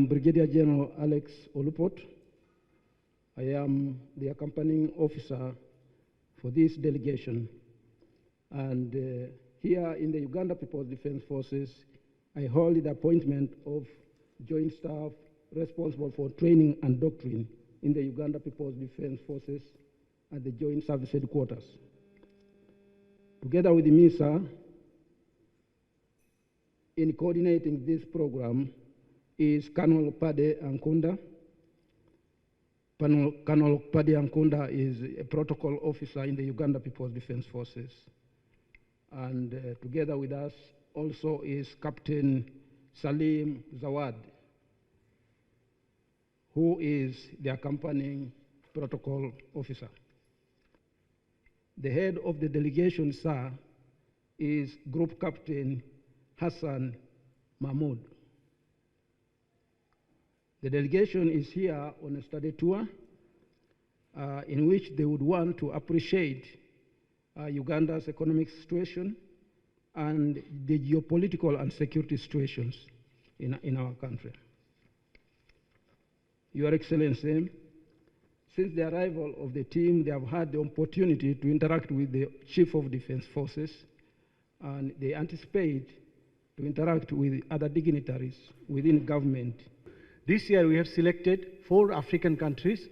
am Brigadier General Alex Olupot. I am the accompanying officer for this delegation. And here in the Uganda People's Defense Forces, I hold the appointment of Joint Staff responsible for training and doctrine in the Uganda People's Defense Forces at the Joint Service Headquarters. Together with the MISA, in coordinating this program is Colonel Pade Ankunda. Colonel Pade Ankunda is a protocol officer in the Uganda People's Defense Forces. And together with us also is Captain Salim Zawad, who is the accompanying protocol officer. The head of the delegation, sir, is Group Captain Hassan Mahmoud. The delegation is here on a study tour in which they would want to appreciate Uganda's economic situation and the geopolitical and security situations in our country. Your Excellency, since the arrival of the team, they have had the opportunity to interact with the Chief of Defense Forces, and they anticipate to interact with other dignitaries within government. This year we have selected 4 African countries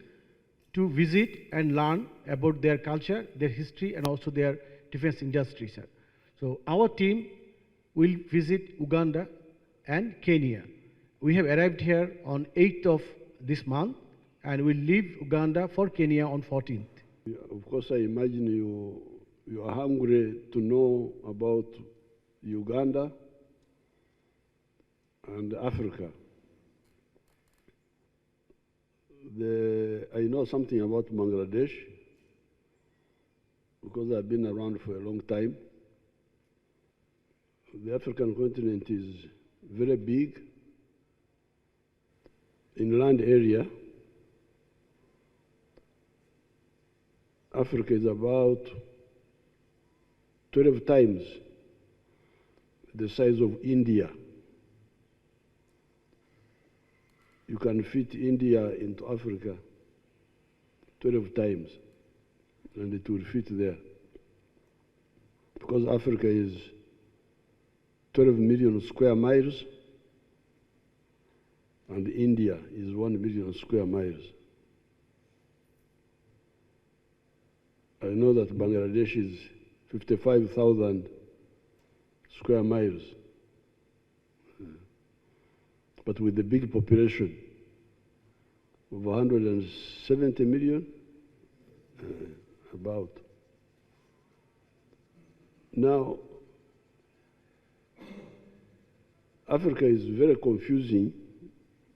to visit and learn about their culture, their history, and also their defense industry, sir. So our team will visit Uganda and Kenya. We have arrived here on 8th of this month, and we'll leave Uganda for Kenya on 14th. Of course, I imagine you are hungry to know about Uganda and Africa. I know something about Bangladesh because I've been around for a long time. The African continent is very big in land area. Africa is about 12 times the size of India. You can fit India into Africa 12 times, and it will fit there. Because Africa is 12 million square miles, and India is 1 million square miles. I know that Bangladesh is 55,000 square miles. But with the big population of 170 million, about. Now, Africa is very confusing.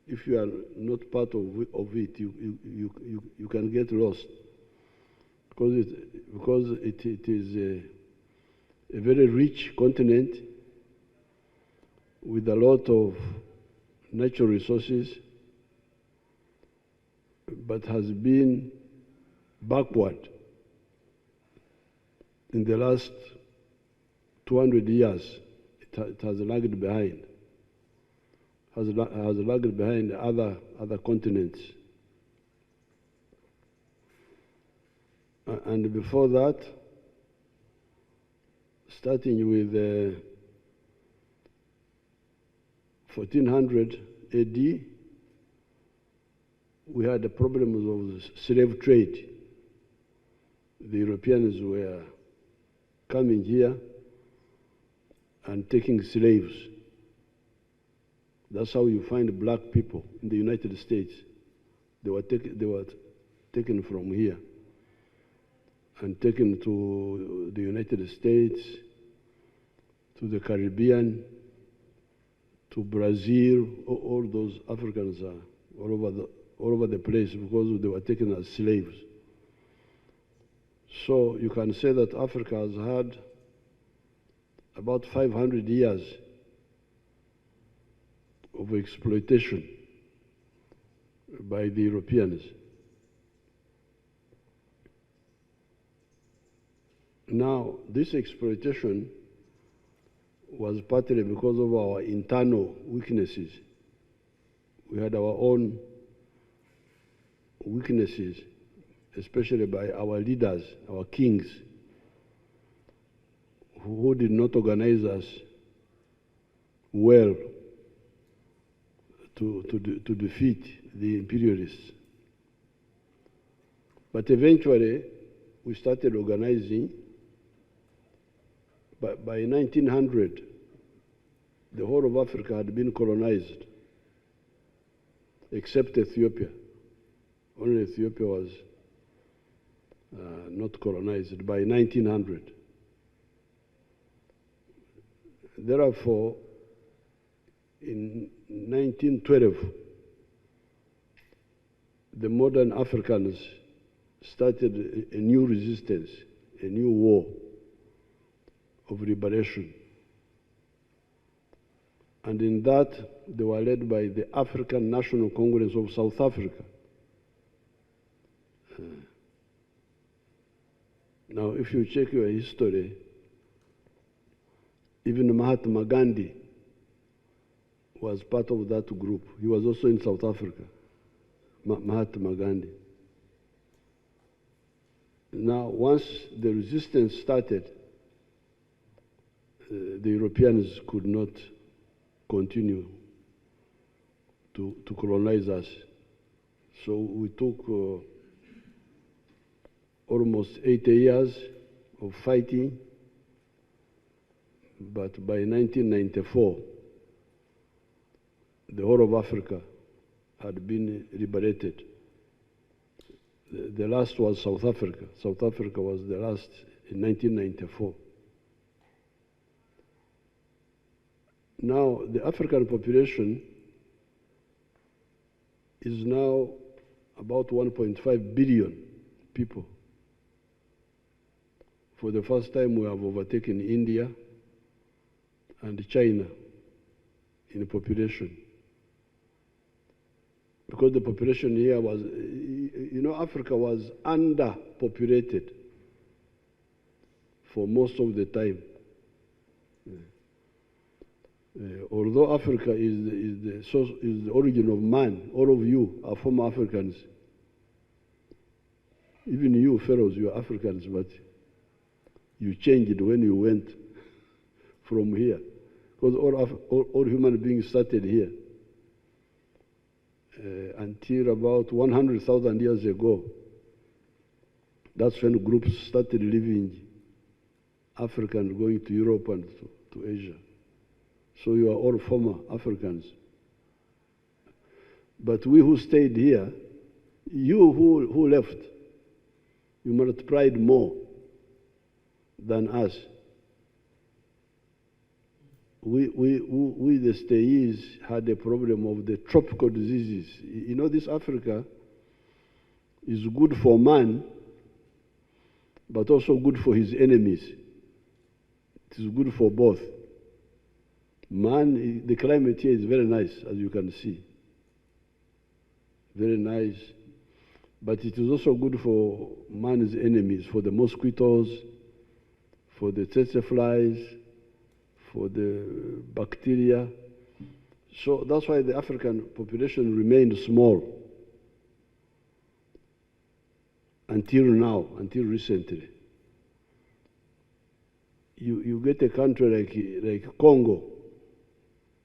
If you are not part of it, you can get lost. Because it is a very rich continent with a lot of natural resources, but has been backward in the last 200 years. It has lagged behind. Has lagged behind other continents. And before that, starting with 1400 AD, we had the problems of slave trade. The Europeans were coming here and taking slaves. That's how you find black people in the United States. They were taken from here and taken to the United States, to the Caribbean, to Brazil. All those Africans are all over the place because they were taken as slaves. So you can say that Africa has had about 500 years of exploitation by the Europeans. Now, this exploitation was partly because of our internal weaknesses. We had our own weaknesses, especially by our leaders, our kings, who did not organize us well to defeat the imperialists. But eventually, we started organizing. By 1900, the whole of Africa had been colonized, except Ethiopia. Only Ethiopia was not colonized by 1900. Therefore, in 1912, the modern Africans started a new resistance, a new war of liberation. And in that, they were led by the African National Congress of South Africa. Now, if you check your history, even Mahatma Gandhi was part of that group. He was also in South Africa, Mahatma Gandhi. Now, once the resistance started, the Europeans could not continue to colonize us. So we took almost 80 years of fighting, but by 1994, the whole of Africa had been liberated. The last was South Africa. South Africa was the last in 1994. Now, the African population is now about 1.5 billion people. For the first time, we have overtaken India and China in population. Because the population here was, Africa was underpopulated for most of the time. Although Africa is the origin of man, all of you are former Africans. Even you, fellows, you are Africans, but you changed when you went from here. Because all human beings started here. Until about 100,000 years ago, that's when groups started leaving Africa and going to Europe and to Asia. So you are all former Africans. But we who stayed here, you who left, you multiplied more than us. We the stayees had a problem of the tropical diseases. This Africa is good for man, but also good for his enemies. It is good for both. Man, the climate here is very nice, as you can see. Very nice. But it is also good for man's enemies, for the mosquitoes, for the tsetse flies, for the bacteria. So that's why the African population remained small until now, until recently. You get a country like Congo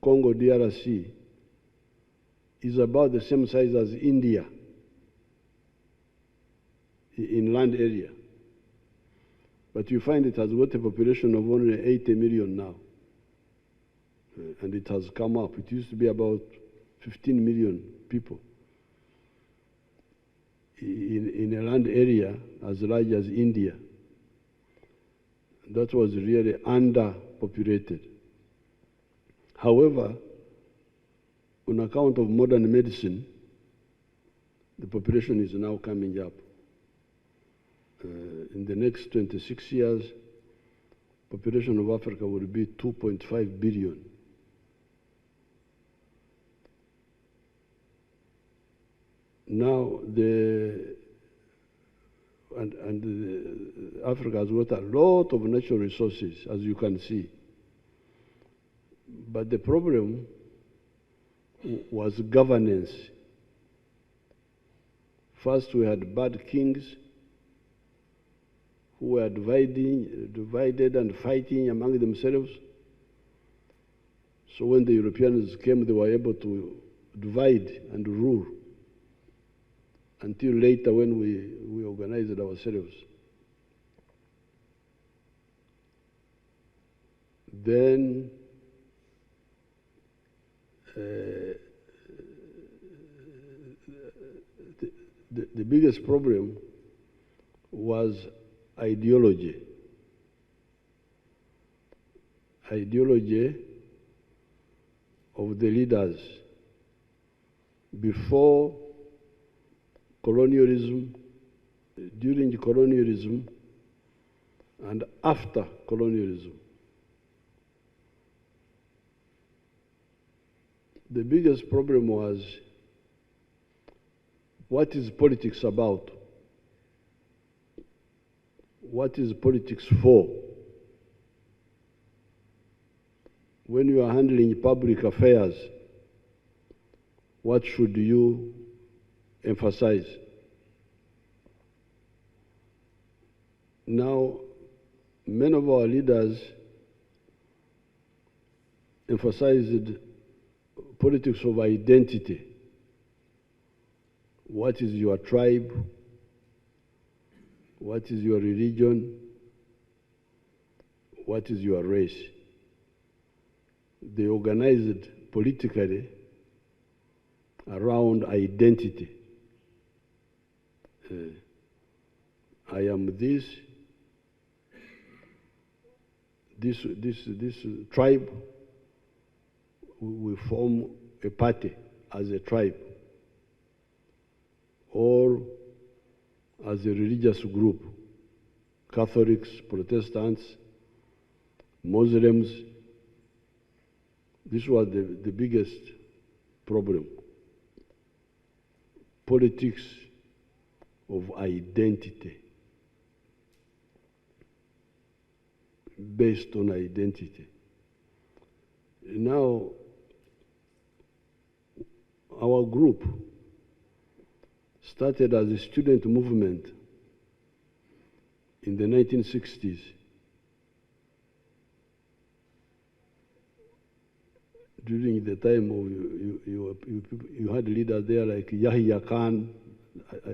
DRC is about the same size as India in land area. But you find it has got a population of only 80 million now. And it has come up. It used to be about 15 million people in a land area as large as India. That was really underpopulated. However, on account of modern medicine, the population is now coming up. In the next 26 years, population of Africa will be 2.5 billion. Now, Africa has got a lot of natural resources, as you can see. But the problem was governance. First, we had bad kings who were divided and fighting among themselves. So when the Europeans came, they were able to divide and rule until later when we organized ourselves. Then the biggest problem was ideology. Ideology of the leaders before colonialism, during colonialism, and after colonialism. The biggest problem was, what is politics about? What is politics for? When you are handling public affairs, what should you emphasize? Now, many of our leaders emphasized politics of identity. What is your tribe? What is your religion? What is your race? They organized politically around identity. I am this tribe. We form a party as a tribe, or as a religious group, Catholics, Protestants, Muslims. This was the biggest problem. Politics of identity, based on identity. Now, our group started as a student movement in the 1960s. During the time of, you had leaders there like Yahya Khan.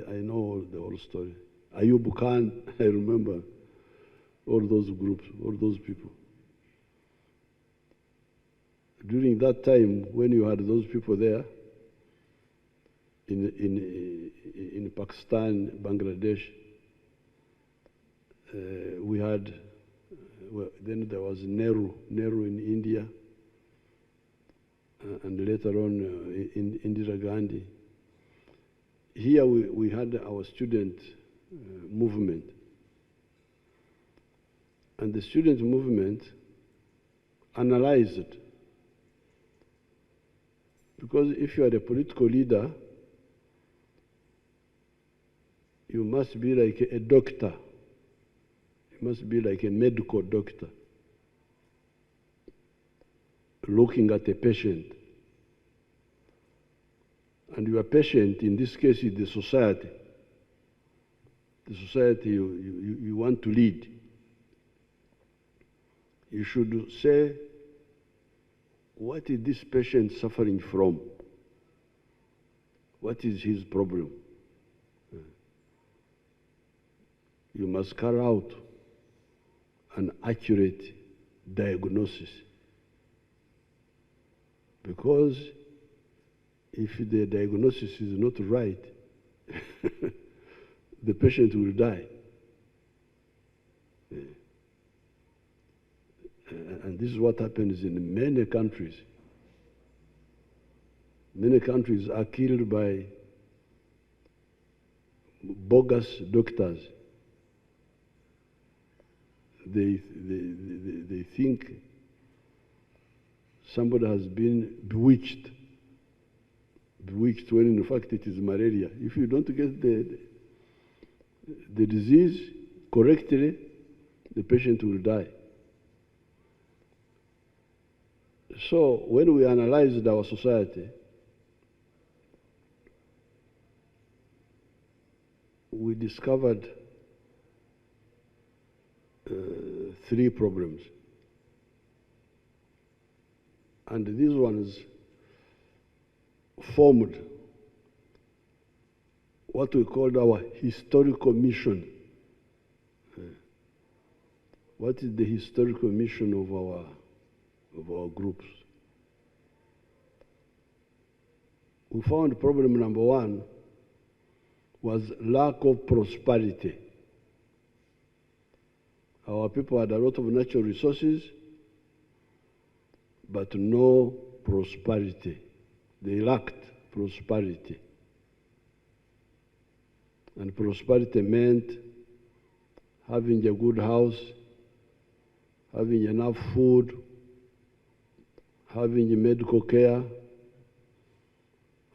I know the whole story. Ayub Khan, I remember all those groups, all those people. During that time, when you had those people there, in Pakistan, Bangladesh, we had, well, then there was Nehru in India, and later on in Indira Gandhi. Here we had our student movement. And the student movement analyzed it. Because if you are a political leader, you must be like a doctor. You must be like a medical doctor, looking at a patient. And your patient, in this case, is the society. The society you want to lead. You should say, what is this patient suffering from? What is his problem? You must carry out an accurate diagnosis. Because if the diagnosis is not right, the patient will die. And this is what happens in many countries. Many countries are killed by bogus doctors. They think somebody has been bewitched when in fact it is malaria. If you don't get the disease correctly, the patient will die. So when we analyzed our society, we discovered 3 problems. And these ones formed what we called our historical mission. What is the historical mission of our groups? We found problem number 1 was lack of prosperity. Our people had a lot of natural resources, but no prosperity. They lacked prosperity. And prosperity meant having a good house, having enough food, having medical care,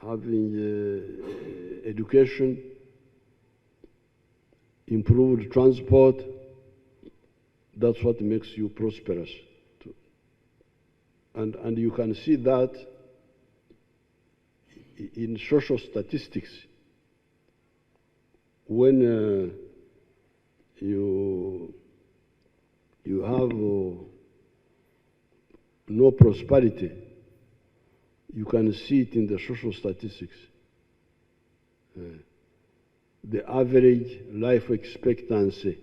having education, improved transport. That's what makes you prosperous. And you can see that in social statistics. When you have no prosperity, you can see it in the social statistics. The average life expectancy,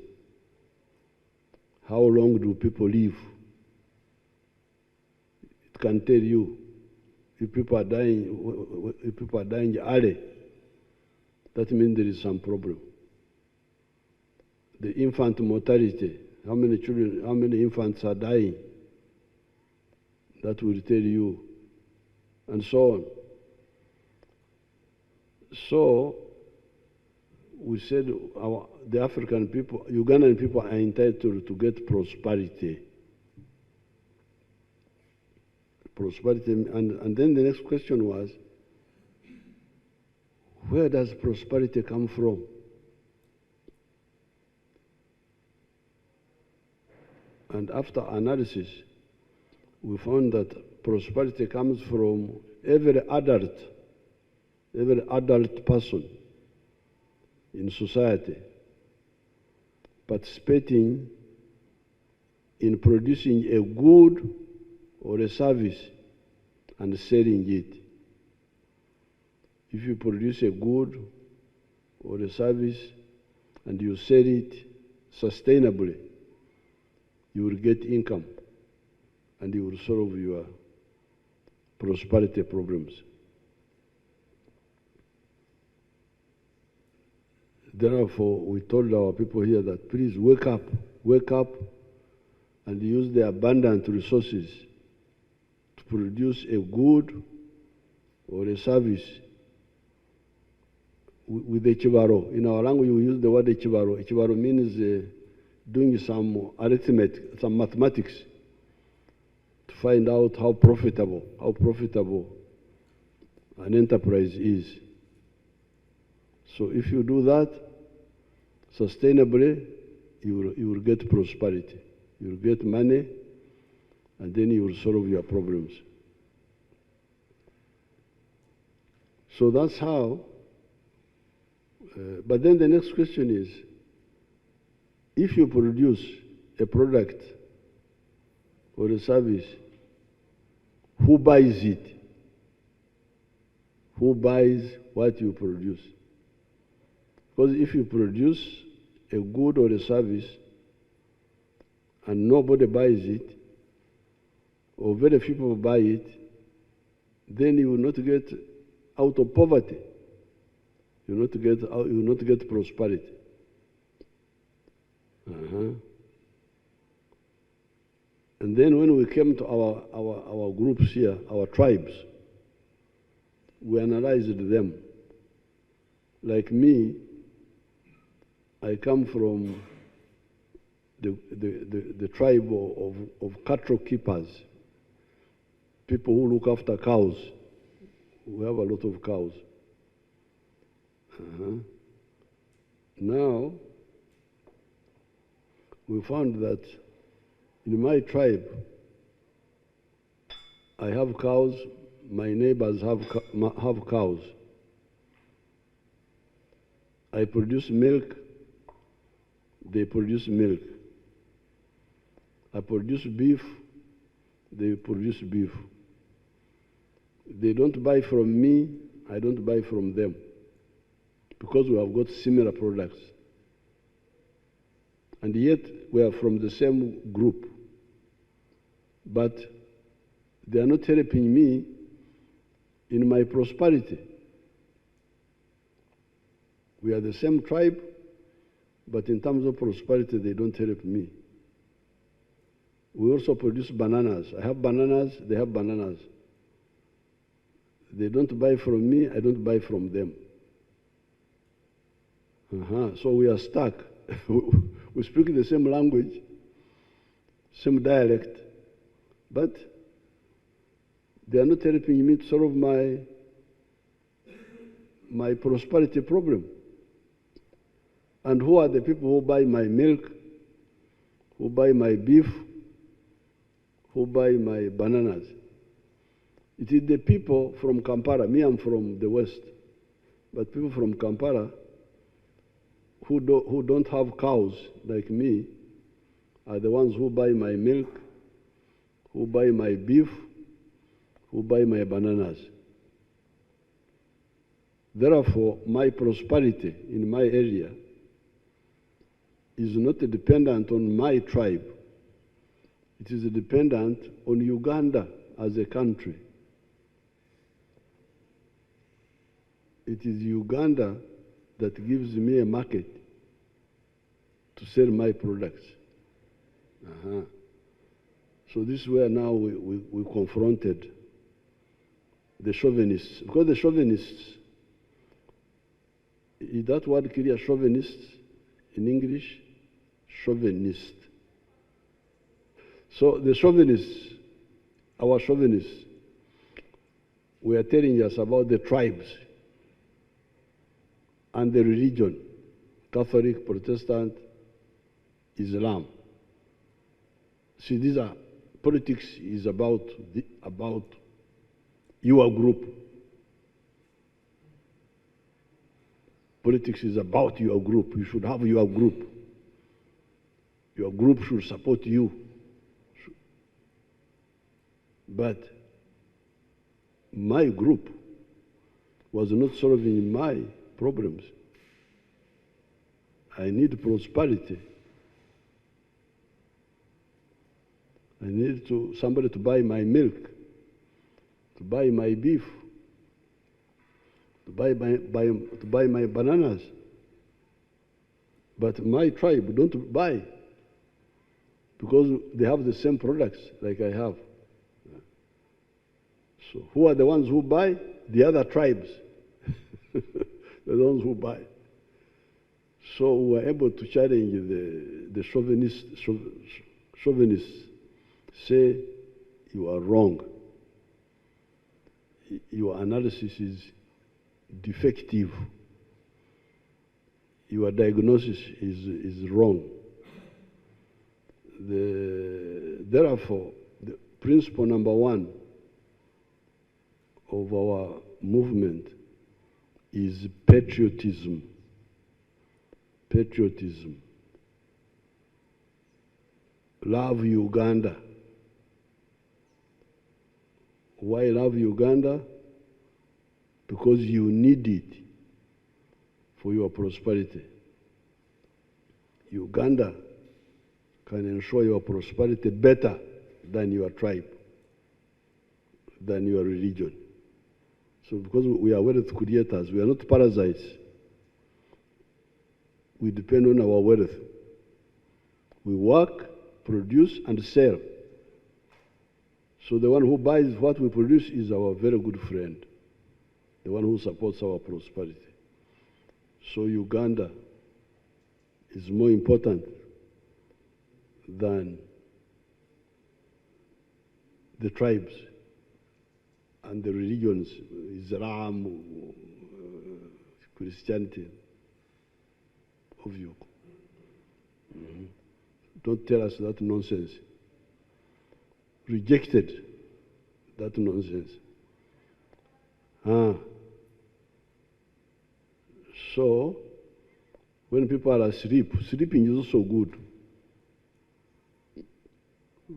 how long do people live? It can tell you if people are dying early, that means there is some problem. The infant mortality, how many infants are dying, that will tell you, and so on. So we said the African people, Ugandan people are entitled to get prosperity. And then the next question was, where does prosperity come from? And after analysis, we found that prosperity comes from every adult person in society participating in producing a good or a service and selling it. If you produce a good or a service and you sell it sustainably, you will get income and you will solve your prosperity problems. Therefore, we told our people here that please wake up and use the abundant resources to produce a good or a service with the chibaro. In our language, we use the word chibaro. Chibaro means doing some arithmetic, some mathematics to find out how profitable an enterprise is. So if you do that sustainably, you will get prosperity. You will get money, and then you will solve your problems. So that's how. But then the next question is, if you produce a product or a service, who buys it? Who buys what you produce? Because if you produce a good or a service and nobody buys it, or very few people buy it, then you will not get out of poverty. You will not get prosperity. And then when we came to our groups here, our tribes, we analyzed them. Like me, I come from the tribe of cattle keepers, people who look after cows. We have a lot of cows. Now, we found that in my tribe, I have cows, my neighbors have cows. I produce milk, they produce milk. I produce beef, they produce beef. They don't buy from me, I don't buy from them, because we have got similar products. And yet we are from the same group. But they are not helping me in my prosperity. We are the same tribe, but in terms of prosperity, they don't help me. We also produce bananas. I have bananas, they have bananas. They don't buy from me, I don't buy from them. So we are stuck. We speak the same language, same dialect, but they are not helping me to solve my prosperity problem. And who are the people who buy my milk, who buy my beef, who buy my bananas? It is the people from Kampala. Me, I'm from the West. But people from Kampala who don't have cows like me are the ones who buy my milk, who buy my beef, who buy my bananas. Therefore, my prosperity in my area is not dependent on my tribe. It is dependent on Uganda as a country. It is Uganda that gives me a market to sell my products. So this is where now we confronted the chauvinists. Because the chauvinists, is that word clear, chauvinist in English? Chauvinist. So the chauvinists, our chauvinists, were telling us about the tribes and the religion, Catholic, Protestant, Islam. See, these are, politics is about your group. Politics is about your group. You should have your group. Your group should support you. But my group was not solving my problems. I need prosperity. I need somebody to buy my milk, to buy my beef, to buy my bananas. But my tribe don't buy because they have the same products like I have. So who are the ones who buy? The other tribes. The ones who buy. So we were able to challenge the chauvinists, say you are wrong. Your analysis is defective. Your diagnosis is wrong. Therefore, the principle number one of our movement is patriotism. Patriotism. Love Uganda. Why love Uganda? Because you need it for your prosperity. Uganda can ensure your prosperity better than your tribe, than your religion. So because we are wealth creators, we are not parasites. We depend on our wealth. We work, produce, and sell. So the one who buys what we produce is our very good friend, the one who supports our prosperity. So Uganda is more important than the tribes and the religions, Islam, Christianity of you. Don't tell us that nonsense. Rejected that nonsense. So When people are asleep, sleeping is also good.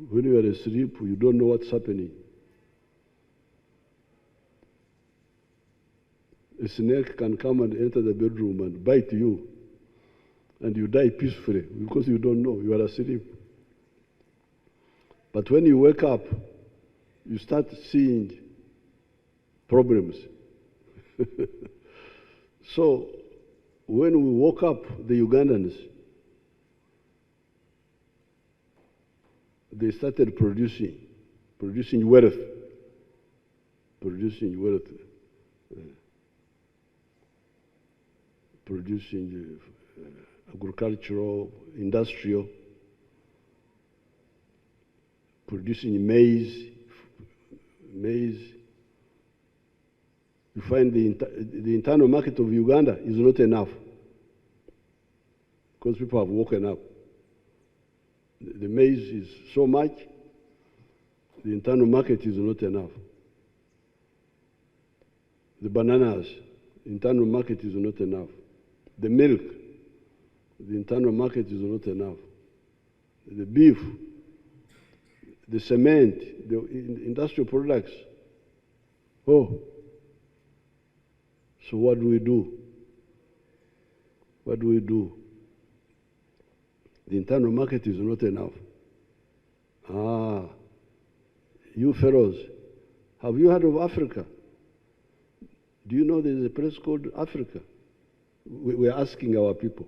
When you are asleep, you don't know what's happening. A snake can come and enter the bedroom and bite you, and you die peacefully because you don't know, you are asleep. But when you wake up, you start seeing problems. So when we woke up, the Ugandans, they started producing wealth, producing agricultural, industrial, producing maize. You find the internal market of Uganda is not enough because people have woken up. The maize is so much, the internal market is not enough. The bananas, the internal market is not enough. The milk, the internal market is not enough. The beef, the cement, the industrial products. Oh. So what do we do? What do we do? The internal market is not enough. You fellows, have you heard of Africa? Do you know there's a place called Africa? We're asking our people,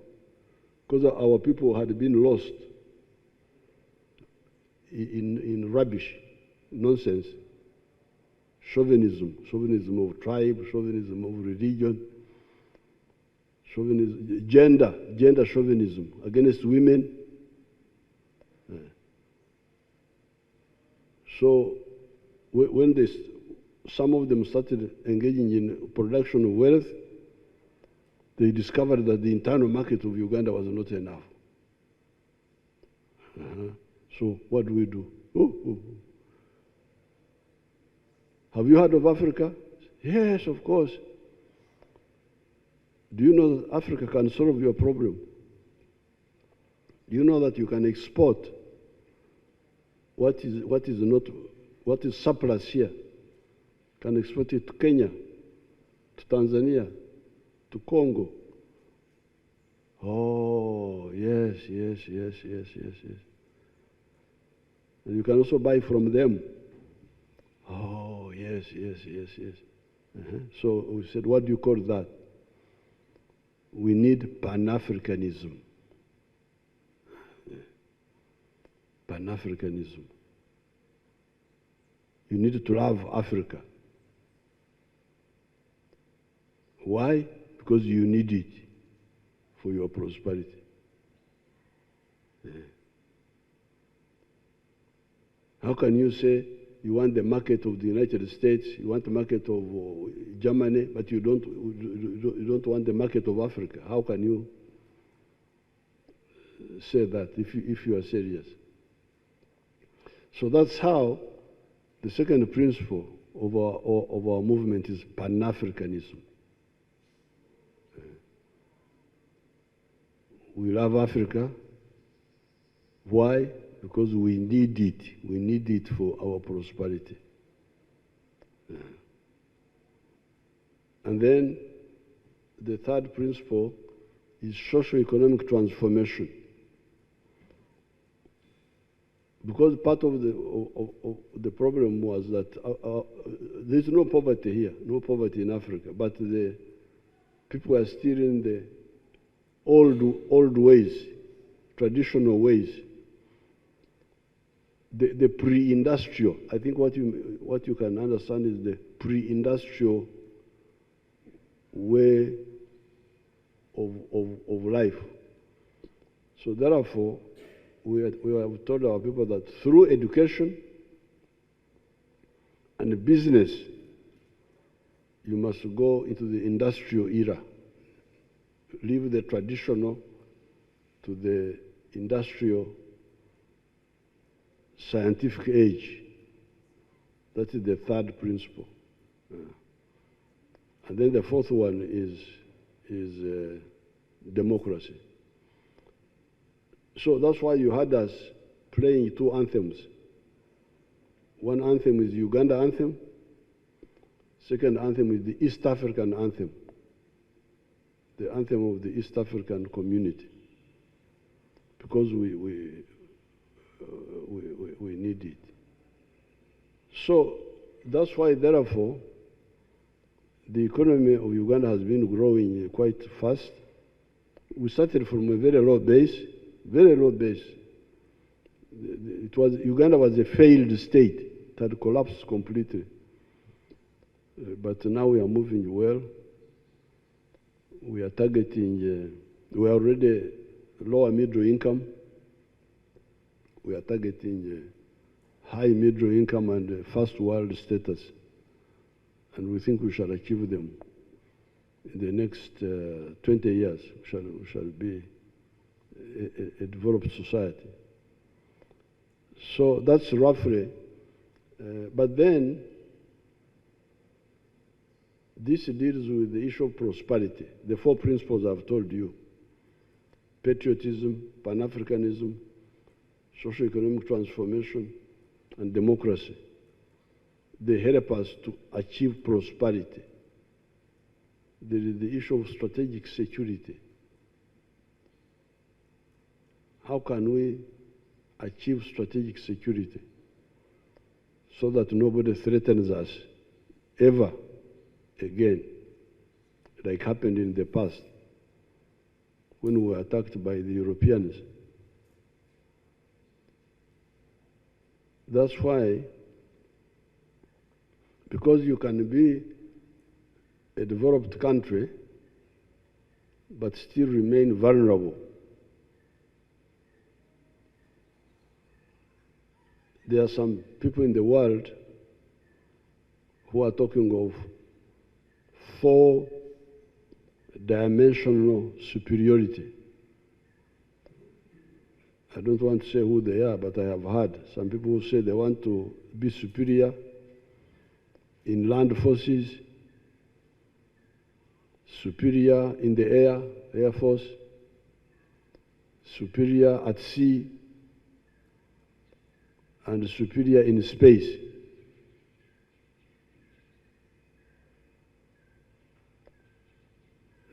because our people had been lost in rubbish, nonsense, chauvinism of tribe, chauvinism of religion, chauvinism, gender chauvinism against women. So when some of them started engaging in production of wealth, they discovered that the internal market of Uganda was not enough. So what do we do? Have you heard of Africa? Yes, of course. Do you know that Africa can solve your problem? Do you know that you can export what is surplus here? Can export it to Kenya, to Tanzania, to Congo. Oh, yes. And you can also buy from them. Oh, yes. So we said, what do you call that? We need Pan-Africanism. Pan-Africanism. You need to love Africa. Why? Because you need it for your prosperity. How can you say you want the market of the United States, you want the market of Germany, but you don't want the market of Africa? How can you say that if you are serious? So that's how the second principle of our movement is Pan-Africanism. We love Africa. Why? Because we need it. We need it for our prosperity. And then the third principle is socio-economic transformation. Because part of the problem was that there's no poverty here, no poverty in Africa, but the people are still in the old ways, traditional ways. The pre-industrial, I think what you can understand is the pre-industrial way of life. So therefore, we have told our people that through education and business, you must go into the industrial era. Leave the traditional to the industrial scientific age. That is the third principle. And then the fourth one is democracy. So that's why you had us playing two anthems. One anthem is the Uganda anthem. Second anthem is the East African anthem, the anthem of the East African community, because we need it. So that's why, therefore, the economy of Uganda has been growing quite fast. We started from a very low base, very low base. Uganda was a failed state. It had collapsed completely. But now we are moving well. We are targeting, we are already lower middle income. We are targeting high middle income and first world status. And we think we shall achieve them in the next 20 years. We shall be a developed society. So that's roughly, but then this deals with the issue of prosperity, the four principles I've told you: patriotism, Pan-Africanism, socio-economic transformation, and democracy. They help us to achieve prosperity. There is the issue of strategic security. How can we achieve strategic security so that nobody threatens us ever again, like happened in the past when we were attacked by the Europeans? That's why, because you can be a developed country but still remain vulnerable. There are some people in the world who are talking of four-dimensional superiority. I don't want to say who they are, but I have heard some people who say they want to be superior in land forces, superior in the air, Air Force, superior at sea, and superior in space.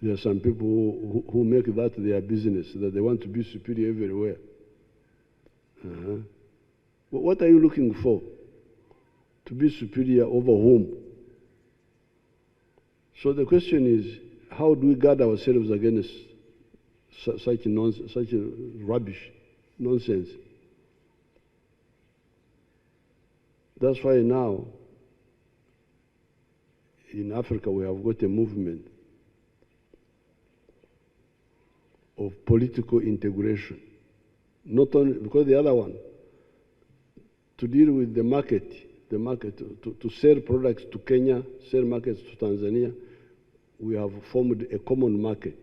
There are some people who make that their business, that they want to be superior everywhere. What are you looking for? To be superior over whom? So the question is, how do we guard ourselves against such rubbish, nonsense? That's why now in Africa we have got a movement of political integration. Not only because the other one, to deal with the market, to sell products to Kenya, sell markets to Tanzania, we have formed a common market.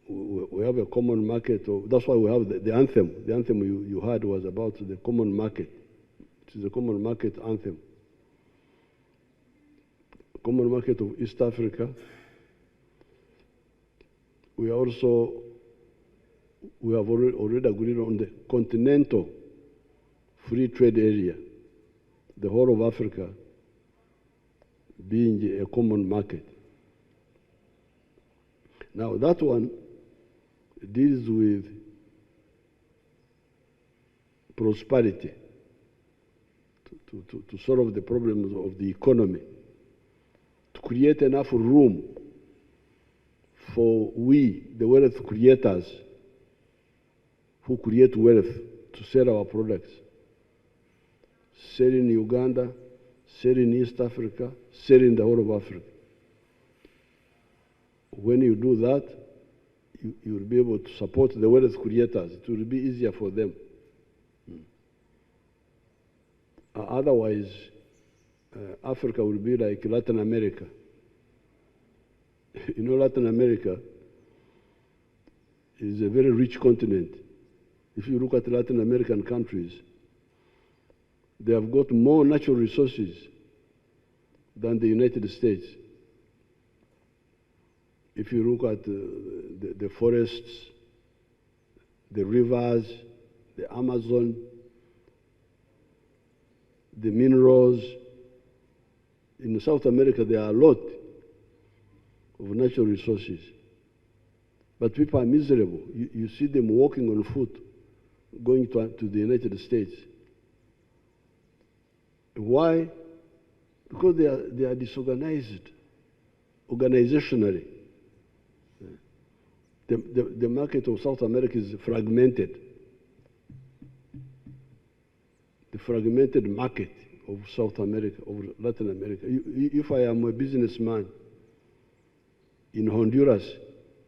We have a common market. That's why we have the anthem. The anthem you heard was about the common market. It is a common market anthem. Common market of East Africa. We have already agreed on the continental free trade area, the whole of Africa being a common market. Now that one deals with prosperity, to solve the problems of the economy, to create enough room for we, the wealth creators, who create wealth, to sell our products. Sell in Uganda, sell in East Africa, sell in the whole of Africa. When you do that, you will be able to support the wealth creators. It will be easier for them. Otherwise, Africa will be like Latin America. You know, Latin America is a very rich continent. If you look at Latin American countries, they have got more natural resources than the United States. If you look at the forests, the rivers, the Amazon, the minerals, in South America there are a lot of natural resources. But people are miserable. You see them walking on foot, going to the United States. Why? Because they are disorganized, organizationally. The market of South America is fragmented. The fragmented market of South America, of Latin America. If I am a businessman in Honduras,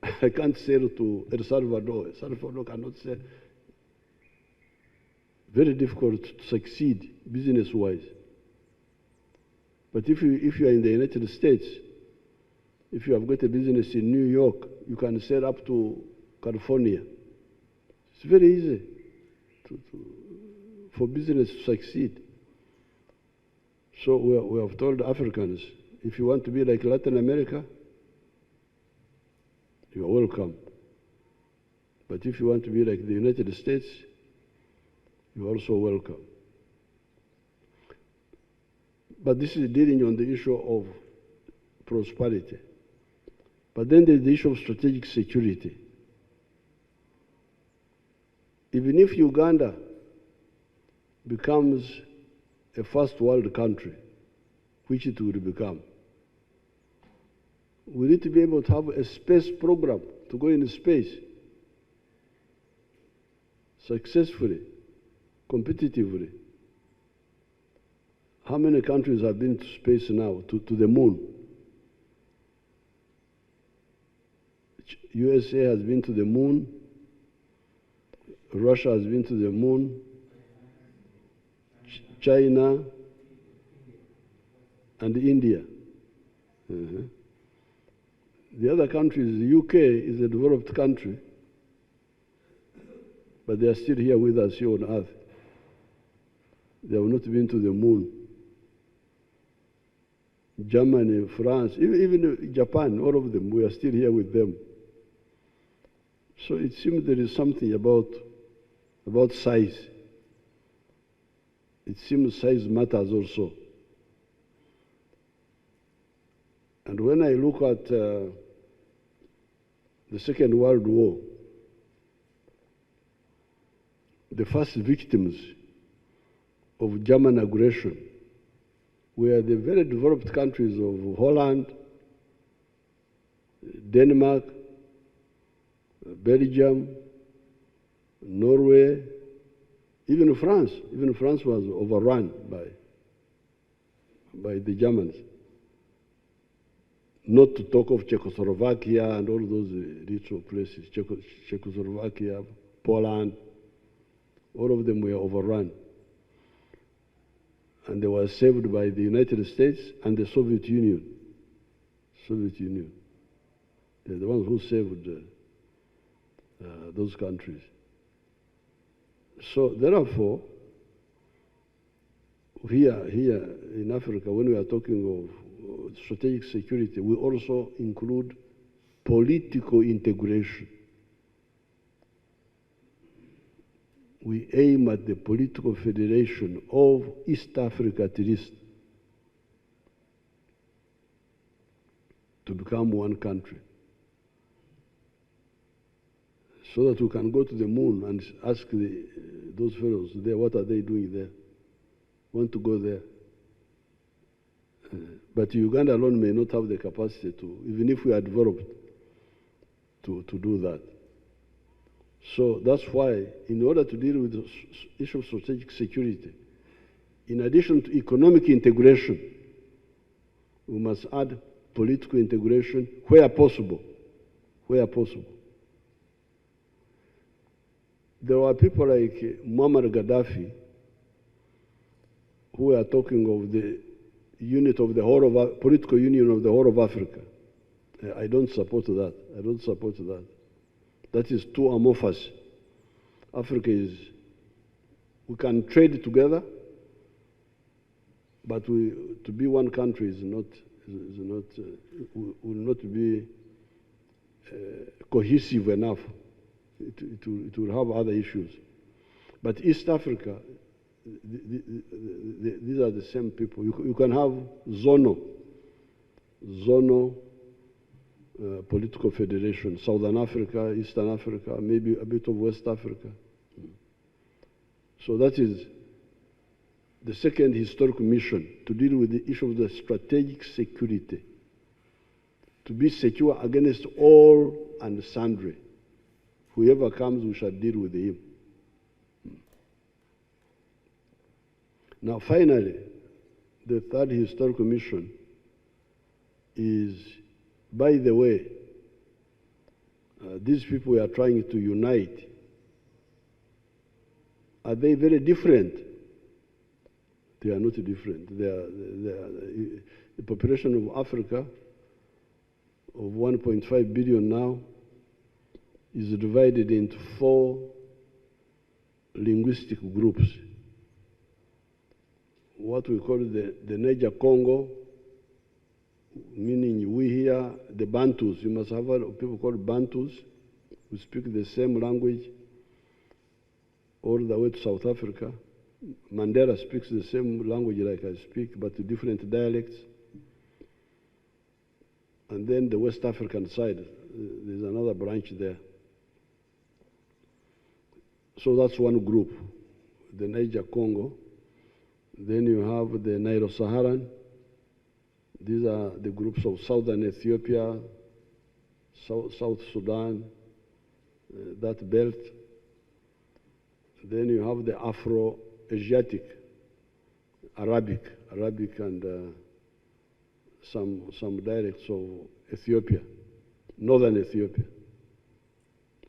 I can't sell to El Salvador. El Salvador cannot sell. Very difficult to succeed business-wise. But if you are in the United States, if you have got a business in New York, you can sell up to California. It's very easy for business to succeed. So we have told Africans, if you want to be like Latin America, you are welcome. But if you want to be like the United States, you are also welcome. But this is dealing on the issue of prosperity. But then there's the issue of strategic security. Even if Uganda becomes a first world country, which it will become, we need to be able to have a space program to go into space successfully, competitively. How many countries have been to space now, to the moon? USA has been to the moon. Russia has been to the moon. China and India. The other countries, the UK is a developed country, but they are still here with us here on Earth. They have not been to the moon. Germany, France, even Japan, all of them, we are still here with them. So it seems there is something about size. It seems size matters also. And when I look at the Second World War, the first victims of German aggression were the very developed countries of Holland, Denmark, Belgium, Norway, even France. Even France was overrun by the Germans. Not to talk of Czechoslovakia and all those little places, Czechoslovakia, Poland, all of them were overrun. And they were saved by the United States and the Soviet Union. They're the ones who saved those countries. So therefore, here in Africa, when we are talking of strategic security, we also include political integration. We aim at the political federation of East Africa at least to become one country, so that we can go to the moon and ask those fellows there, what are they doing there? Want to go there. But Uganda alone may not have the capacity to, even if we are developed, to do that. So that's why, in order to deal with the issue of strategic security, in addition to economic integration, we must add political integration where possible. Where possible. There were people like Muammar Gaddafi who are talking of the unit of the whole of political union of the whole of Africa. I don't support that. I don't support that. That is too amorphous. Africa is, we can trade together, but to be one country will not be cohesive enough. It will have other issues. But East Africa, these are the same people. You can have zonal political federation, Southern Africa, Eastern Africa, maybe a bit of West Africa. So that is the second historical mission, to deal with the issue of the strategic security, to be secure against all and sundry. Whoever comes, we shall deal with him. Now, finally, the third historical mission is, by the way, these people we are trying to unite, are they very different? They are not different. The population of Africa of 1.5 billion now is divided into 4 linguistic groups. What we call the Niger Congo, meaning we here, the Bantus. You must have heard of people called Bantus who speak the same language all the way to South Africa. Mandela speaks the same language like I speak, but different dialects. And then the West African side, there's another branch there. So that's one group, the Niger Congo. Then you have the Nilo-Saharan. These are the groups of Southern Ethiopia, South Sudan, that belt. Then you have the Afro-Asiatic, Arabic and some dialects of Ethiopia, northern Ethiopia.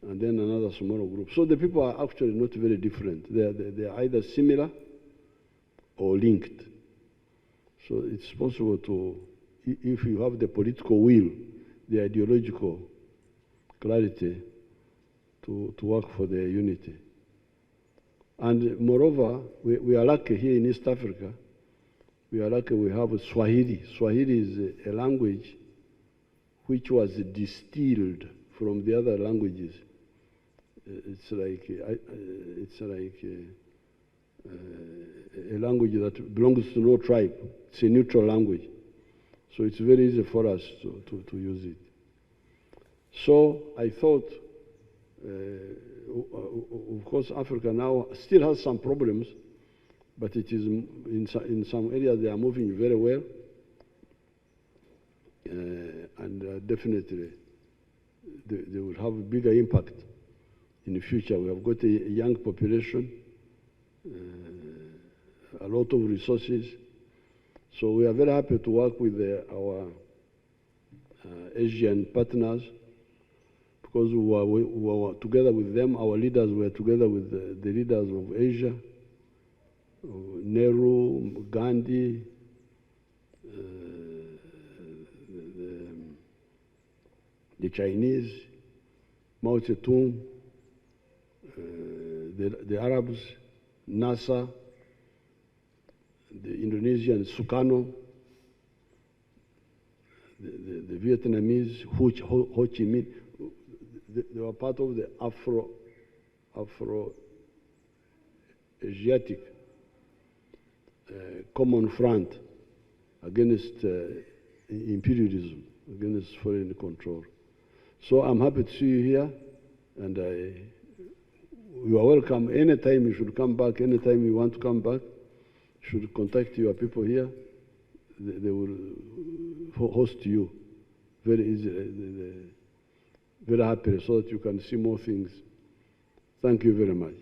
And then another smaller group. So the people are actually not very different. They are either similar or linked. So it's possible to, if you have the political will, the ideological clarity, to work for their unity. And moreover, we are lucky here in East Africa. We are lucky we have Swahili. Swahili is a language which was distilled from the other languages. It's like a language that belongs to no tribe. It's a neutral language. So it's very easy for us to use it. So I thought, of course, Africa now still has some problems, but it is in some areas they are moving very well. And definitely they will have a bigger impact in the future. We have got a young population, a lot of resources. So we are very happy to work with our Asian partners, because we were together with them. Our leaders were together with the leaders of Asia, Nehru, Gandhi, the Chinese, Mao Zedong, the Arabs, NASA, the Indonesian Sukarno, the Vietnamese Ho Chi Minh. They were part of the Afro-Asiatic common front against imperialism, against foreign control. So I'm happy to see you here, and you are welcome. Anytime you should come back, anytime you want to come back, you should contact your people here. They will host you very easily, very happily, so that you can see more things. Thank you very much.